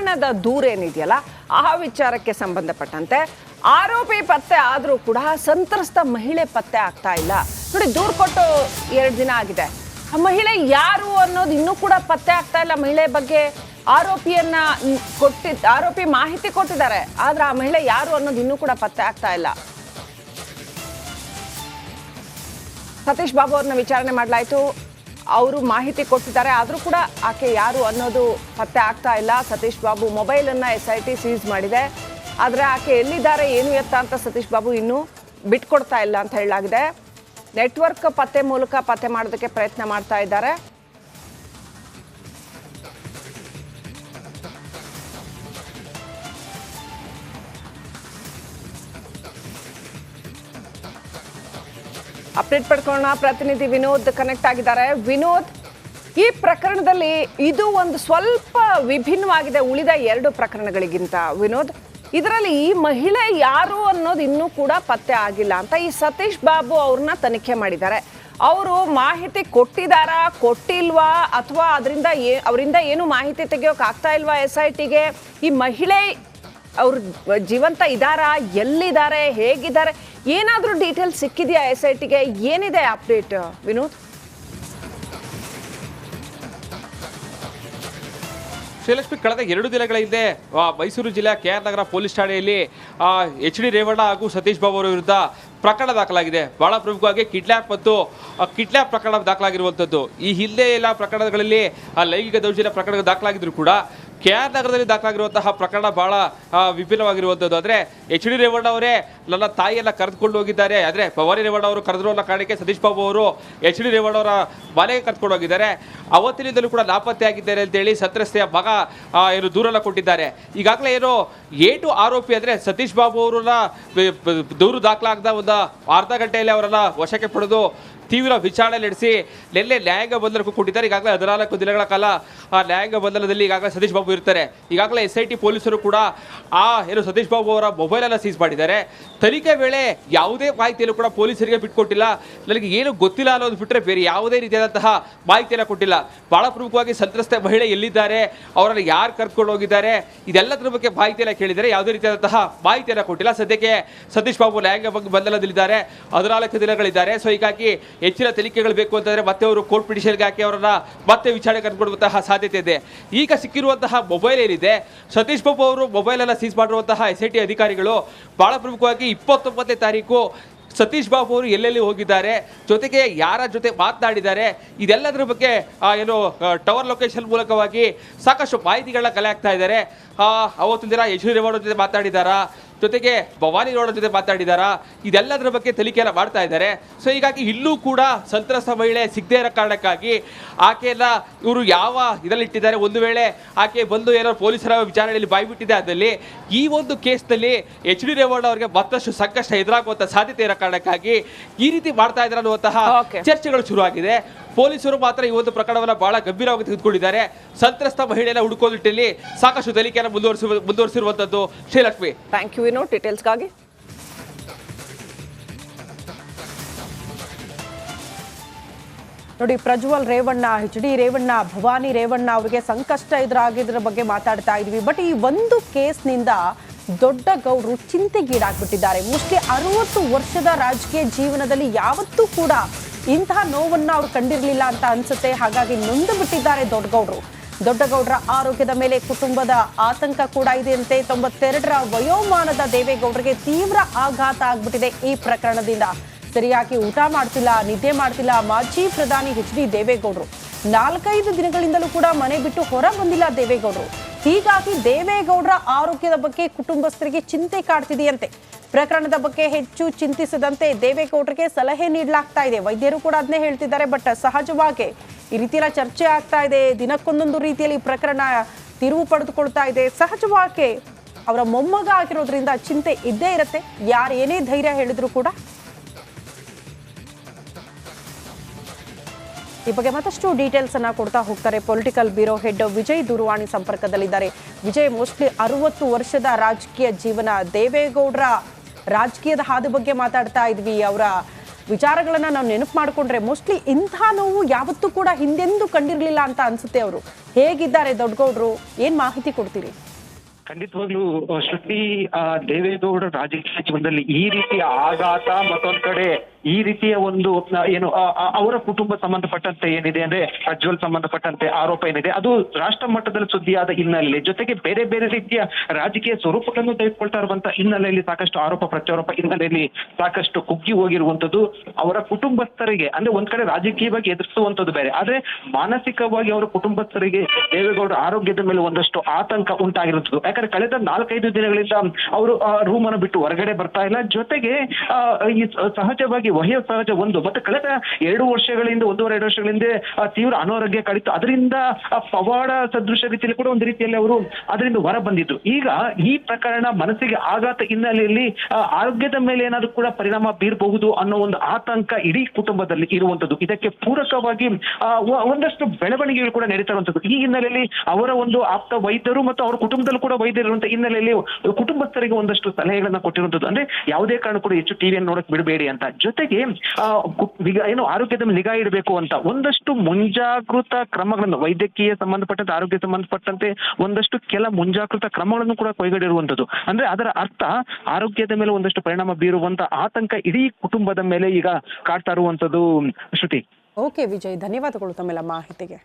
ಪ್ರಕರಣದ ದೂರೇನಿದೆಯಲ್ಲ ಆ ವಿಚಾರಕ್ಕೆ ಸಂಬಂಧಪಟ್ಟಂತೆ ಆರೋಪಿ ಪತ್ತೆ ಆದರೂ ಕೂಡ ಸಂತ್ರಸ್ತ ಮಹಿಳೆ ಪತ್ತೆ ಆಗ್ತಾ ಇಲ್ಲ. ನೋಡಿ, ದೂರು ಕೊಟ್ಟು 2 ದಿನ ಆಗಿದೆ. ಆ ಮಹಿಳೆ ಯಾರು ಅನ್ನೋದು ಇನ್ನೂ ಕೂಡ ಪತ್ತೆ ಆಗ್ತಾ ಇಲ್ಲ. ಮಹಿಳೆ ಬಗ್ಗೆ ಆರೋಪಿ ಮಾಹಿತಿ ಕೊಟ್ಟಿದ್ದಾರೆ, ಆದ್ರೆ ಆ ಮಹಿಳೆ ಯಾರು ಅನ್ನೋದು ಇನ್ನೂ ಕೂಡ ಪತ್ತೆ ಆಗ್ತಾ ಇಲ್ಲ. ಸತೀಶ್ ಬಾಬು ಅವ್ರನ್ನ ವಿಚಾರಣೆ ಮಾಡಲಾಯಿತು, ಅವರು ಮಾಹಿತಿ ಕೊಟ್ಟಿದ್ದಾರೆ, ಆದರೂ ಕೂಡ ಆಕೆ ಯಾರು ಅನ್ನೋದು ಪತ್ತೆ ಆಗ್ತಾ ಇಲ್ಲ. ಸತೀಶ್ ಬಾಬು ಮೊಬೈಲನ್ನು SIT ಸೀಸ್ ಮಾಡಿದೆ, ಆದರೆ ಆಕೆ ಎಲ್ಲಿದ್ದಾರೆ ಏನು ಎತ್ತ ಅಂತ ಸತೀಶ್ ಬಾಬು ಇನ್ನೂ ಬಿಟ್ಕೊಡ್ತಾ ಇಲ್ಲ ಅಂತ ಹೇಳಲಾಗಿದೆ. ನೆಟ್ವರ್ಕ್ ಮೂಲಕ ಪತ್ತೆ ಮಾಡೋದಕ್ಕೆ ಪ್ರಯತ್ನ ಮಾಡ್ತಾ ಇದ್ದಾರೆ. ಅಪ್ಡೇಟ್ ಪಡ್ಕೊಳ್ಳೋಣ. ಪ್ರತಿನಿಧಿ ವಿನೋದ್ ಕನೆಕ್ಟ್ ಆಗಿದ್ದಾರೆ. ವಿನೋದ್, ಈ ಪ್ರಕರಣದಲ್ಲಿ ಇದು ಒಂದು ಸ್ವಲ್ಪ ವಿಭಿನ್ನವಾಗಿದೆ ಉಳಿದ 2 ಪ್ರಕರಣಗಳಿಗಿಂತ. ವಿನೋದ್, ಇದರಲ್ಲಿ ಈ ಮಹಿಳೆ ಯಾರು ಅನ್ನೋದು ಇನ್ನೂ ಕೂಡ ಪತ್ತೆ ಆಗಿಲ್ಲ ಅಂತ ಈ ಸತೀಶ್ ಬಾಬು ಅವ್ರನ್ನ ತನಿಖೆ ಮಾಡಿದ್ದಾರೆ. ಅವರು ಮಾಹಿತಿ ಕೊಟ್ಟಿದ್ದಾರಾ, ಕೊಟ್ಟಿಲ್ವಾ, ಅಥವಾ ಅವರಿಂದ ಏನು ಮಾಹಿತಿ ತೆಗೆಯೋಕೆ ಆಗ್ತಾ ಇಲ್ವಾ SITಗೆ? ಈ ಮಹಿಳೆ ಅವ್ರು ಜೀವಂತ ಇದ್ದಾರಾ, ಎಲ್ಲಿದ್ದಾರೆ, ಹೇಗಿದ್ದಾರೆ, ಏನಾದರೂ ಡೀಟೇಲ್ಸ್ ಸಿಕ್ಕಿದೆಯಾ SITಗೆ? ಏನಿದೆ ಅಪ್ಡೇಟ್ ವಿನೋದ್? ಶ್ರೀಲಕ್ಷ್ಮಿ, ಕಳೆದ 2 ದಿನಗಳ ಹಿಂದೆ ಮೈಸೂರು ಜಿಲ್ಲೆಯ KR ನಗರ ಪೊಲೀಸ್ ಠಾಣೆಯಲ್ಲಿ HD ರೇವಣ್ಣ ಹಾಗೂ ಸತೀಶ್ ಬಾಬು ಅವರ ವಿರುದ್ಧ ಪ್ರಕರಣ ದಾಖಲಾಗಿದೆ. ಬಹಳ ಪ್ರಮುಖವಾಗಿ ಕಿಡ್ನಾಪ್ ಮತ್ತು ಕಿಡ್ನಾಪ್ ಪ್ರಕರಣ ದಾಖಲಾಗಿರುವಂಥದ್ದು. ಈ ಹಿಂದೆ ಎಲ್ಲ ಪ್ರಕರಣಗಳಲ್ಲಿ ಲೈಂಗಿಕ ದೌರ್ಜನ್ಯ ಪ್ರಕರಣ ದಾಖಲಾಗಿದ್ರು ಕೂಡ KR ನಗರದಲ್ಲಿ ದಾಖಲಾಗಿರುವಂತಹ ಪ್ರಕರಣ ಬಹಳ ವಿಭಿನ್ನವಾಗಿರುವಂಥದ್ದು. ಆದರೆ HD ರೇವಣ್ಣ ಅವರೇ ನನ್ನ ತಾಯಿಯನ್ನ ಕರೆದುಕೊಂಡು ಹೋಗಿದ್ದಾರೆ, ಆದರೆ ಭವಾನಿ ರೇವಣ್ಣ ಅವರು ಕರೆದ್ರು ಅನ್ನೋ ಕಾರಣಕ್ಕೆ ಸತೀಶ್ ಬಾಬು ಅವರು HD ರೇವಣ್ಣ ಅವರ ಮನೆಗೆ ಕರೆದುಕೊಂಡು ಹೋಗಿದ್ದಾರೆ. ಅವತ್ತಿನಿಂದಲೂ ಕೂಡ ನಾಪತ್ತೆ ಆಗಿದ್ದಾರೆ ಅಂತೇಳಿ ಸಂತ್ರಸ್ತೆಯ ಮಗ ಏನು ದೂರನ್ನ ಕೊಟ್ಟಿದ್ದಾರೆ. ಈಗಾಗಲೇ ಏನು ಏಟು ಆರೋಪಿ ಅಂದರೆ ಸತೀಶ್ ಬಾಬು ಅವರನ್ನ ದೂರು ದಾಖಲಾಗದ ಒಂದು ಅರ್ಧ ಗಂಟೆಯಲ್ಲಿ ಅವರನ್ನ ವಶಕ್ಕೆ ಪಡೆದು ತೀವ್ರ ವಿಚಾರಣೆ ನಡೆಸಿ ನಿನ್ನೆ ನ್ಯಾಯಾಂಗ ಬಂಧನಕ್ಕೂ ಕೊಟ್ಟಿದ್ದಾರೆ. ಈಗಾಗಲೇ 14 ದಿನಗಳ ಕಾಲ ಆ ನ್ಯಾಯಾಂಗ ಬಂಧನದಲ್ಲಿ ಈಗಾಗಲೇ ಸತೀಶ್ ಬಾಬು ಇರ್ತಾರೆ. ಈಗಾಗಲೇ SIT ಪೊಲೀಸರು ಕೂಡ ಏನು ಸತೀಶ್ ಬಾಬು ಅವರ ಮೊಬೈಲನ್ನು ಸೀಸ್ ಮಾಡಿದ್ದಾರೆ. ತನಿಖೆ ವೇಳೆ ಯಾವುದೇ ಮಾಹಿತಿಯನ್ನು ಕೂಡ ಪೊಲೀಸರಿಗೆ ಬಿಟ್ಕೊಟ್ಟಿಲ್ಲ. ನನಗೆ ಏನು ಗೊತ್ತಿಲ್ಲ ಅನ್ನೋದು ಬಿಟ್ಟರೆ ಬೇರೆ ಯಾವುದೇ ರೀತಿಯಾದಂತಹ ಮಾಹಿತಿಯನ್ನು ಕೊಟ್ಟಿಲ್ಲ. ಬಹಳ ಪ್ರಮುಖವಾಗಿ ಸಂತ್ರಸ್ತೆ ಮಹಿಳೆ ಎಲ್ಲಿದ್ದಾರೆ, ಅವರನ್ನು ಯಾರು ಕರ್ಕೊಂಡು ಹೋಗಿದ್ದಾರೆ, ಇದೆಲ್ಲದರ ಬಗ್ಗೆ ಮಾಹಿತಿಯನ್ನು ಕೇಳಿದರೆ ಯಾವುದೇ ರೀತಿಯಾದಂತಹ ಮಾಹಿತಿಯನ್ನು ಕೊಟ್ಟಿಲ್ಲ. ಸದ್ಯಕ್ಕೆ ಸತೀಶ್ ಬಾಬು ನ್ಯಾಯಾಂಗ ಬಂಧನದಲ್ಲಿದ್ದಾರೆ, 14 ದಿನಗಳಿದ್ದಾರೆ. ಸೊ ಹೀಗಾಗಿ ಹೆಚ್ಚಿನ ತನಿಖೆಗಳು ಬೇಕು ಅಂತಂದ್ರೆ ಮತ್ತೆ ಅವರು ಕೋರ್ಟ್ ಪಿಟಿಷನ್ಗೆ ಹಾಕಿ ಅವರನ್ನ ಮತ್ತೆ ವಿಚಾರಣೆ ಕರೆದುಕೊಳ್ಳುವಂತಹ ಸಾಧ್ಯತೆ ಇದೆ. ಈಗ ಸಿಕ್ಕಿರುವಂತಹ ಮೊಬೈಲ್ ಏನಿದೆ, ಸತೀಶ್ ಬಾಬು ಅವರು ಮೊಬೈಲ್ ಅನ್ನ ಸೀಸ್ ಮಾಡಿರುವಂತಹ SIT ಅಧಿಕಾರಿಗಳು ಬಹಳ ಪ್ರಮುಖವಾಗಿ 29ನೇ ತಾರೀಕು ಸತೀಶ್ ಬಾಬು ಅವರು ಎಲ್ಲೆಲ್ಲಿ ಹೋಗಿದ್ದಾರೆ, ಜೊತೆಗೆ ಯಾರ ಜೊತೆ ಮಾತನಾಡಿದ್ದಾರೆ, ಇದೆಲ್ಲದರ ಬಗ್ಗೆ ಏನು ಟವರ್ ಲೊಕೇಶನ್ ಮೂಲಕವಾಗಿ ಸಾಕಷ್ಟು ಮಾಹಿತಿಗಳನ್ನ ಕಲೆ ಹಾಕ್ತಾ ಇದ್ದಾರೆ. ಅವತ್ತು ದಿನ HD ರೇವಣ್ಣ ಜೊತೆ ಮಾತಾಡಿದಾರಾ, ಜೊತೆಗೆ ಭವಾನಿ ರೋಡ್ ಜೊತೆ ಮಾತಾಡಿದಾರಾ, ಇದೆಲ್ಲದರ ಬಗ್ಗೆ ತನಿಖೆಯನ್ನು ಮಾಡ್ತಾ ಇದ್ದಾರೆ. ಸೊ ಹೀಗಾಗಿ ಇಲ್ಲೂ ಕೂಡ ಸಂತ್ರಸ್ತ ಮಹಿಳೆ ಸಿಗದೇ ಇರೋ ಕಾರಣಕ್ಕಾಗಿ ಆಕೆಯನ್ನ ಇವರು ಯಾವ ಇದರಲ್ಲಿಟ್ಟಿದ್ದಾರೆ, ಒಂದು ವೇಳೆ ಆಕೆ ಬಂದು ಏನೋ ಪೊಲೀಸರ ವಿಚಾರಣೆಯಲ್ಲಿ ಬಾಯ್ಬಿಟ್ಟಿದೆ ಆದಲ್ಲಿ ಈ ಒಂದು ಕೇಸ್ನಲ್ಲಿ HD ರೇವಣ್ಣ ಅವರಿಗೆ ಮತ್ತಷ್ಟು ಸಂಕಷ್ಟ ಎದುರಾಗುವಂಥ ಸಾಧ್ಯತೆ ಇರೋ ಕಾರಣಕ್ಕಾಗಿ ಈ ರೀತಿ ಮಾಡ್ತಾ ಇದ್ದಾರೆ ಅನ್ನುವಂತಹ ಚರ್ಚೆಗಳು ಶುರುವಾಗಿದೆ. ಪೊಲೀಸರು ಮಾತ್ರ ಈ ಒಂದು ಪ್ರಕರಣವನ್ನು ಬಹಳ ಗಂಭೀರವಾಗಿ ತೆಗೆದುಕೊಂಡಿದ್ದಾರೆ. ಸಂತ್ರಸ್ತ ಮಹಿಳೆಯನ್ನ ಹುಡುಕೋ ನಿಟ್ಟಿನಲ್ಲಿ ಸಾಕಷ್ಟು ತನಿಖೆಯನ್ನು ಮುಂದುವರಿಸಿರುವಂತದ್ದು. ಶ್ರೀಲಕ್ಷ್ಮಿ, ಥ್ಯಾಂಕ್ ಯು ವಿನೋದ್ ಡೀಟೇಲ್ಸ್ಗಾಗಿ. ನೋಡಿ, ಪ್ರಜ್ವಲ್ ರೇವಣ್ಣ, HD ರೇವಣ್ಣ, ಭವಾನಿ ರೇವಣ್ಣ ಅವರಿಗೆ ಸಂಕಷ್ಟ ಎದುರಾಗಿದ್ರ ಬಗ್ಗೆ ಮಾತಾಡ್ತಾ ಇದ್ವಿ. ಬಟ್ ಈ ಒಂದು ಕೇಸ್ನಿಂದ ದೊಡ್ಡ ಗೌಡ್ರು ಚಿಂತೆಗೀಡಾಗ್ಬಿಟ್ಟಿದ್ದಾರೆ. ಮೋಸ್ಟ್ಲಿ 60 ವರ್ಷದ ರಾಜಕೀಯ ಜೀವನದಲ್ಲಿ ಯಾವತ್ತೂ ಕೂಡ ಇಂತಹ ನೋವನ್ನ ಅವ್ರು ಕಂಡಿರಲಿಲ್ಲ ಅಂತ ಅನ್ಸುತ್ತೆ. ಹಾಗಾಗಿ ನೊಂದು ಬಿಟ್ಟಿದ್ದಾರೆ ದೊಡ್ಡಗೌಡ್ರ ಆರೋಗ್ಯದ ಮೇಲೆ ಕುಟುಂಬದ ಆತಂಕ ಕೂಡ ಇದೆ ಅಂತೆ. 92ರ ವಯೋಮಾನದ ದೇವೇಗೌಡರಿಗೆ ತೀವ್ರ ಆಘಾತ ಆಗ್ಬಿಟ್ಟಿದೆ ಈ ಪ್ರಕರಣದಿಂದ. ಸರಿಯಾಗಿ ಊಟ ಮಾಡ್ತಿಲ್ಲ, ನಿದ್ದೆ ಮಾಡ್ತಿಲ್ಲ ಮಾಜಿ ಪ್ರಧಾನಿ HD ದೇವೇಗೌಡರು. 4-5 ದಿನಗಳಿಂದಲೂ ಕೂಡ ಮನೆ ಬಿಟ್ಟು ಹೊರ ಬಂದಿಲ್ಲ ದೇವೇಗೌಡರು. ಹೀಗಾಗಿ ದೇವೇಗೌಡರ ಆರೋಗ್ಯದ ಬಗ್ಗೆ ಕುಟುಂಬಸ್ಥರಿಗೆ ಚಿಂತೆ ಕಾಡ್ತಿದೆಯಂತೆ. ಪ್ರಕರಣದ ಬಗ್ಗೆ ಹೆಚ್ಚು ಚಿಂತಿಸದಂತೆ ದೇವೇಗೌಡರಿಗೆ ಸಲಹೆ ನೀಡಲಾಗ್ತಾ ಇದೆ. ವೈದ್ಯರು ಕೂಡ ಅದನ್ನೇ ಹೇಳ್ತಿದ್ದಾರೆ. ಬಟ್ ಸಹಜವಾಗಿ ಈ ರೀತಿಯ ಚರ್ಚೆ ಆಗ್ತಾ ಇದೆ, ದಿನಕ್ಕೊಂದೊಂದು ರೀತಿಯಲ್ಲಿ ಪ್ರಕರಣ ತಿರುವು ಪಡೆದುಕೊಳ್ತಾ ಇದೆ. ಸಹಜವಾಗಿ ಅವರ ಮೊಮ್ಮಗ ಆಗಿರೋದ್ರಿಂದ ಚಿಂತೆ ಇದ್ದೇ ಇರುತ್ತೆ, ಯಾರು ಏನೇ ಧೈರ್ಯ ಹೇಳಿದ್ರು ಕೂಡ. ಈ ಬಗ್ಗೆ ಮತ್ತಷ್ಟು ಡೀಟೇಲ್ಸ್ ಅನ್ನ ಕೊಡ್ತಾ ಹೋಗ್ತಾರೆ ಪೊಲಿಟಿಕಲ್ ಬ್ಯೂರೋ ಹೆಡ್ ವಿಜಯ್ ದೂರವಾಣಿ ಸಂಪರ್ಕದಲ್ಲಿದ್ದಾರೆ. ವಿಜಯ್, ಮೋಸ್ಟ್ಲಿ 60 ವರ್ಷದ ರಾಜಕೀಯ ಜೀವನ, ದೇವೇಗೌಡರ ರಾಜಕೀಯದ ಹಾದಿ ಬಗ್ಗೆ ಮಾತಾಡ್ತಾ ಇದ್ವಿ. ಅವರ ವಿಚಾರಗಳನ್ನ ನಾವು ನೆನಪು ಮಾಡಿಕೊಂಡ್ರೆ ಮೋಸ್ಟ್ಲಿ ಇಂಥ ನೋವು ಯಾವತ್ತೂ ಕೂಡ ಹಿಂದೆಂದೂ ಕಂಡಿರಲಿಲ್ಲ ಅಂತ ಅನ್ಸುತ್ತೆ. ಅವರು ಹೇಗಿದ್ದಾರೆ ದೊಡ್ಡಗೌಡರು, ಏನ್ ಮಾಹಿತಿ ಕೊಡ್ತೀರಿ? ಖಂಡಿತವಾಗ್ಲೂ ಶ್ರುತಿ, ದೇವೇಗೌಡರ ರಾಜಕೀಯ ಜೀವನದಲ್ಲಿ ಈ ರೀತಿಯ ಆಘಾತ, ಮತ್ತೊಂದ್ ಕಡೆ ಈ ರೀತಿಯ ಒಂದು ಏನು ಅವರ ಕುಟುಂಬ ಸಂಬಂಧಪಟ್ಟಂತೆ ಏನಿದೆ ಅಂದ್ರೆ ಪ್ರಜ್ವಲ್ ಸಂಬಂಧಪಟ್ಟಂತೆ ಆರೋಪ ಏನಿದೆ ಅದು ರಾಷ್ಟ್ರ ಮಟ್ಟದಲ್ಲಿ ಸುದ್ದಿಯಾದ ಹಿನ್ನೆಲೆ, ಜೊತೆಗೆ ಬೇರೆ ಬೇರೆ ರೀತಿಯ ರಾಜಕೀಯ ಸ್ವರೂಪಗಳನ್ನು ತೆಗೆದುಕೊಳ್ತಾ ಇರುವಂತ ಹಿನ್ನೆಲೆಯಲ್ಲಿ ಸಾಕಷ್ಟು ಆರೋಪ ಪ್ರತ್ಯಾರೋಪ ಹಿನ್ನೆಲೆಯಲ್ಲಿ ಸಾಕಷ್ಟು ಕುಗ್ಗಿ ಹೋಗಿರುವಂತದ್ದು ಅವರ ಕುಟುಂಬಸ್ಥರಿಗೆ. ಅಂದ್ರೆ ಒಂದ್ ಕಡೆ ರಾಜಕೀಯವಾಗಿ ಎದುರಿಸುವಂತದ್ದು ಬೇರೆ, ಆದ್ರೆ ಮಾನಸಿಕವಾಗಿ ಅವರ ಕುಟುಂಬಸ್ಥರಿಗೆ ದೇವೇಗೌಡರ ಆರೋಗ್ಯದ ಮೇಲೆ ಒಂದಷ್ಟು ಆತಂಕ ಉಂಟಾಗಿರುತ್ತದೆ. ಯಾಕಂದ್ರೆ ಕಳೆದ 4-5 ದಿನಗಳಿಂದ ಅವರು ರೂಮ್ ಅನ್ನು ಬಿಟ್ಟು ಹೊರಗಡೆ ಬರ್ತಾ ಇಲ್ಲ. ಜೊತೆಗೆ ಈ ಸಹಜವಾಗಿ ವಯೋಸಹಜ ಮತ್ತೆ ಕಳೆದ 2 ವರ್ಷಗಳಿಂದ 1.5-2 ವರ್ಷಗಳಿಂದ ತೀವ್ರ ಅನಾರೋಗ್ಯ ಕಾಡಿತ್ತು. ಅದರಿಂದ ಪವಾಡ ಸದೃಶ ರೀತಿಯಲ್ಲಿ ಕೂಡ ಒಂದು ರೀತಿಯಲ್ಲಿ ಅವರು ಅದರಿಂದ ಹೊರ ಬಂದಿದ್ರು. ಈಗ ಈ ಪ್ರಕರಣ ಮನಸ್ಸಿಗೆ ಆಘಾತ ಹಿನ್ನೆಲೆಯಲ್ಲಿ ಆರೋಗ್ಯದ ಮೇಲೆ ಏನಾದ್ರೂ ಕೂಡ ಪರಿಣಾಮ ಬೀರಬಹುದು ಅನ್ನೋ ಒಂದು ಆತಂಕ ಇಡೀ ಕುಟುಂಬದಲ್ಲಿ ಇರುವಂತದ್ದು. ಇದಕ್ಕೆ ಪೂರಕವಾಗಿ ಒಂದಷ್ಟು ಬೆಳವಣಿಗೆಗಳು ಕೂಡ ನಡೀತಾ ಇರುವಂತದ್ದು. ಈ ಹಿನ್ನೆಲೆಯಲ್ಲಿ ಅವರ ಒಂದು ಆಪ್ತ ವೈದ್ಯರು ಮತ್ತು ಅವರ ಕುಟುಂಬದಲ್ಲೂ ಕೂಡ ವೈದ್ಯರು ಇರುವಂತಹ ಹಿನ್ನೆಲೆಯಲ್ಲಿ ಕುಟುಂಬಸ್ಥರಿಗೆ ಒಂದಷ್ಟು ಸಲಹೆಗಳನ್ನ ಕೊಟ್ಟಿರುವಂತದ್ದು. ಅಂದ್ರೆ ಯಾವುದೇ ಕಾರಣ ಕೂಡ ಹೆಚ್ಚು ಟಿವಿಯನ್ನು ನೋಡಕ್ ಬಿಡಬೇಡಿ ಅಂತ, ಜೊತೆಗೆ ಏನು ಆರೋಗ್ಯದ ಮೇಲೆ ನಿಗಾ ಇಡಬೇಕು ಅಂತ ಒಂದಷ್ಟು ಮುಂಜಾಗೃತ ಕ್ರಮಗಳನ್ನು, ವೈದ್ಯಕೀಯ ಸಂಬಂಧಪಟ್ಟಂತೆ ಆರೋಗ್ಯ ಸಂಬಂಧಪಟ್ಟಂತೆ ಒಂದಷ್ಟು ಕೆಲ ಮುಂಜಾಗೃತ ಕ್ರಮಗಳನ್ನು ಕೂಡ ಕೈಗೊಂಡಿರುವಂತದ್ದು. ಅಂದ್ರೆ ಅದರ ಅರ್ಥ ಆರೋಗ್ಯದ ಮೇಲೆ ಒಂದಷ್ಟು ಪರಿಣಾಮ ಬೀರುವಂತ ಆತಂಕ ಇಡೀ ಕುಟುಂಬದ ಮೇಲೆ ಈಗ ಕಾಡ್ತಾ ಇರುವಂತದ್ದು. ಶ್ರುತಿ. ಓಕೆ ವಿಜಯ್, ಧನ್ಯವಾದಗಳು ತಮ್ಮೆಲ್ಲ ಮಾಹಿತಿಗೆ.